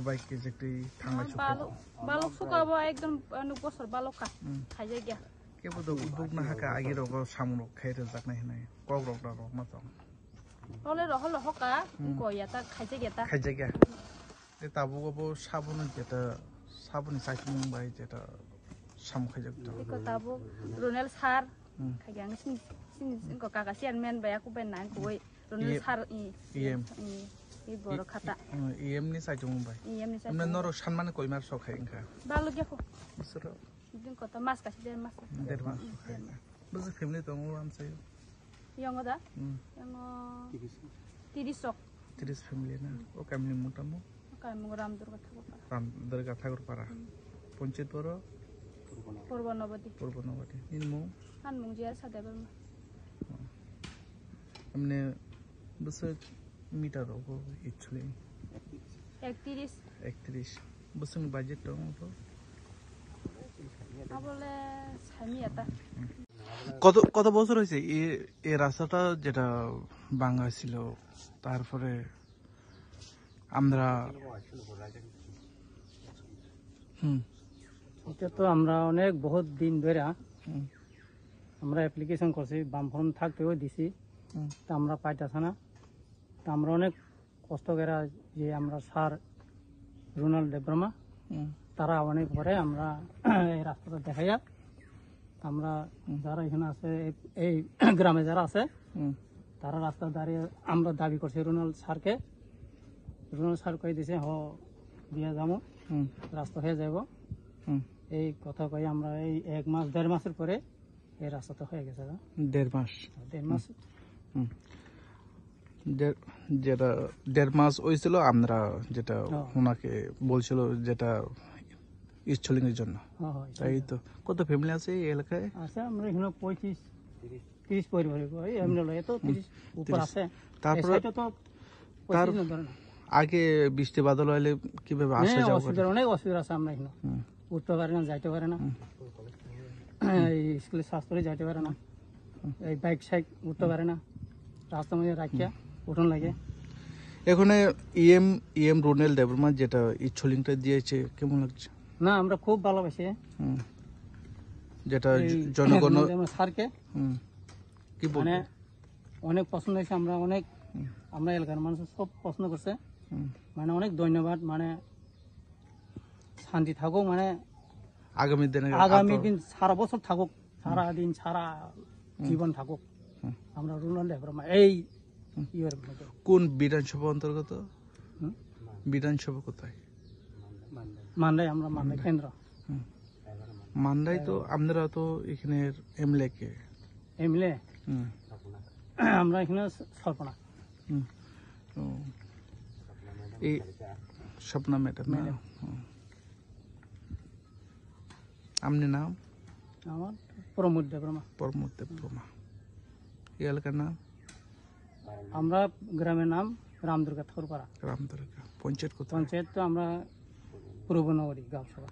বাইকে যেটি থাংনাय balok sukabo ekdom nuk bosor baloka khaijai gya kebo do ubuk na haka agi rogo samrok khaire jaknai hinai kogrok da rok ma tong ole rohol hoka ko yata khaijai gya e tabu go sabun jeta sabun saikmung bai jeta sam khaijak do ko tabu ronel sar khagyang sin ko kaka sian men ba aku ben nan koi ronel sar i boro khata em ni saikmung bai amna noro sanman koimar sokhay inka balu gya ko bisoro din ko ta mas kasi der mas sokhay buzu family tongo am sayo yang ada yang 30 family na o kamni mutamu kami ram durga thakur para ponchit boro purbanawati inmu han mungjiar sadebar amne busu meter ogo actually 31 busu budget tongo to abole sami eta কত বছর হয়েছে এই রাস্তাটা যেটা ভাঙা ছিল তারপরে আমরা এটা তো আমরা অনেক বহুত দিন ধরে আমরা অ্যাপ্লিকেশন করছি বামফ্রন্ট থাকতেও দিছি তা আমরা পাইতাছি না তা আমরা অনেক কষ্ট করে যে আমরা স্যার রোনাল্ড দেববর্মা তারা অনেক পরে আমরা এই রাস্তাটা দেখাইয়া আমরা যারা এখানে আছে এই গ্রামে যারা আছে তারা রাস্তা দাঁড়িয়ে আমরা দাবি করছি রোনাল্ড স্যার কই দিছে হ দিয়া যাবো রাস্তা হয়ে যাব এই কথা কই আমরা এই 1 মাস 1.5 মাসের পরে এই রাস্তাটা হয়ে গেছে 1.5 মাস যেটা 1.5 মাস হয়েছিল আমরা যেটা ওনাকে বলছিল যেটা ইচ্ছলিং এর জন্য তাই তো কত ফ্যামিলি আছে এই এলাকায় আছে আমরা এখানে 30 পরিবার এমনি লয় তো 30 উপর আছে তারপর তো তার আগে বৃষ্টি বাদল হলে কিভাবে আসা যাওয়া অনেক অসুবিধা আছে আমরা এখানে উঠতে পারি না যাইতে পারে না এই স্কুলে শাস্ত্রে যাইতে পারে না এই বাইক সাইক উঠতে পারে না রাস্তার মধ্যে রাখিয়া উঠন লাগে এখানে ইএম রোনেল দেববর্মা যেটা ইচ্ছলিংটা দিয়েছে কেমন লাগছে না আমরা খুব ভালোবাসি যেটা জনগণ স্যারকে কি মানে অনেক পছন্দ হয়েছে আমরা এলাকার মানুষ সব পছন্দ করছে মানে অনেক ধন্যবাদ মানে শান্তি থাকুক মানে আগামী দিন সারা বছর থাকুক সারা দিন সারা জীবন থাকুক আমরা রোনাল্ড দেববর্মা এই কোন বিধানসভা অন্তর্গত বিধানসভা কোথায় মান্দাই আমরা মান্দাই কেন্দ্র মান্দাই তো আমরা তো এখানে এমএলএ আমরা এখানে সরপনা এই স্বপ্না ম্যাডাম আমনে নাম আমার প্রমোদ দেববর্মা এই এলাকার নাম আমরা গ্রামের নাম রামদুর্গা ঠাকুরপাড়া পঞ্চায়েত তো আমরা পূর্বনগরী গ্রাম সভা